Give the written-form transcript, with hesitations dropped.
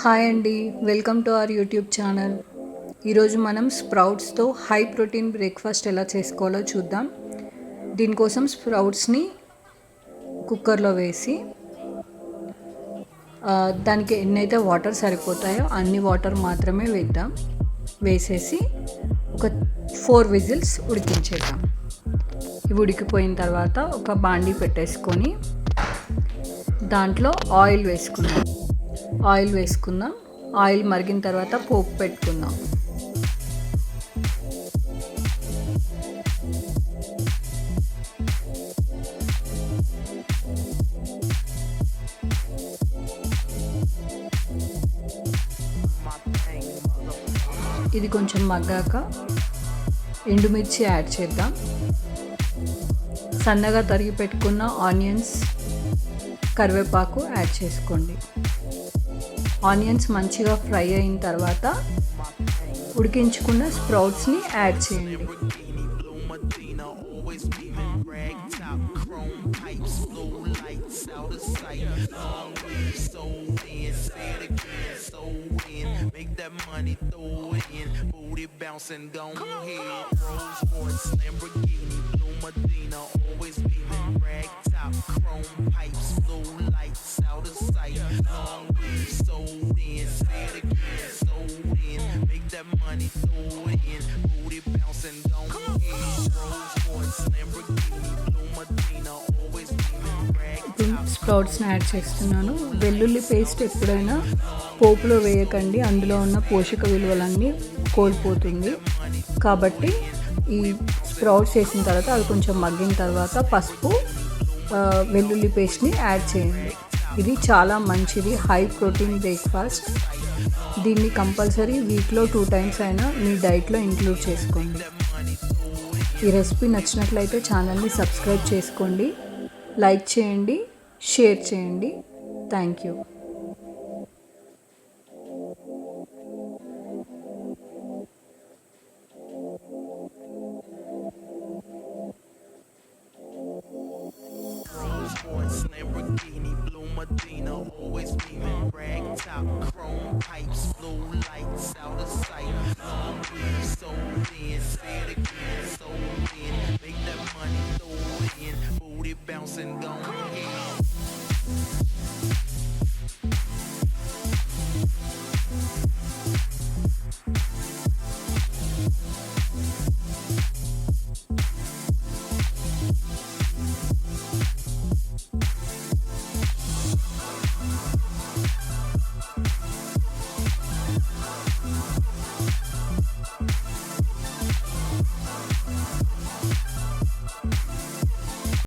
Hi అండి, welcome to our YouTube channel. ఈరోజు మనం స్ప్రౌట్స్తో హై ప్రోటీన్ బ్రేక్ఫాస్ట్ ఎలా చేసుకోవాలో చూద్దాం. దీనికోసం స్ప్రౌట్స్ని కుక్కర్లో వేసి దానికి ఎన్నైతే వాటర్ సరిపోతాయో అన్ని వాటర్ మాత్రమే వేసేసి ఒక 4 విజిల్స్ ఉడికించేద్దాం. ఇవి ఉడికిపోయిన తర్వాత ఒక బాండీ పెట్టేసుకొని దాంట్లో ఆయిల్ వేసుకుందాం. ఆయిల్ మరిగిన తర్వాత పోపు పెట్టుకుందాం. ఇది కొంచెం మగ్గాక ఎండుమిర్చి యాడ్ చేద్దాం. సన్నగా తరిగి పెట్టుకున్న ఆనియన్స్, కరివేపాకు యాడ్ చేసుకోండి. ఆనియన్స్ మంచిగా ఫ్రై అయిన తర్వాత ఉడికించుకున్న స్ప్రౌట్స్ని యాడ్ చేయండి. Bouncing gone ahead, Rolls Royce, Lamborghini, Blue Medina, always beaming, rag top, chrome pipes, blue lights, out of sight, long weed, sold in, say it again, sold in, make that money, throw it in, booty bouncing gone ahead, Rolls Royce, Lamborghini, Blue Medina, always beaming, rag top. స్ప్రౌట్స్ని add చేస్తున్నాను. వెల్లుల్లి paste ఎప్పుడైనా పోపులో వేయకండి, అందులో ఉన్న పోషక విలువలన్నీ కోల్పోతుంది. కాబట్టి ఈ స్ప్రౌట్స్ వేసిన తర్వాత అది కొంచెం మగ్గిన తర్వాత పసుపు, వెల్లుల్లి పేస్ట్ని యాడ్ చేయండి. ఇది చాలా మంచిది హై ప్రోటీన్ బ్రేక్ఫాస్ట్. దీన్ని కంపల్సరీ వీక్లో 2 టైమ్స్ అయినా మీ డైట్లో ఇంక్లూడ్ చేసుకోండి. ఈ రెసిపీ నచ్చినట్లయితే ఛానల్ని సబ్స్క్రైబ్ చేసుకోండి, లైక్ చేయండి, షేర్ చేయండి. Thank you. Royce, Lamborghini, Blue Medina, always beaming, rag top, chrome pipes, blue lights, out of sight, long weed, sold in, say it again, sold in, make that money, throw it in, booty bouncing, gone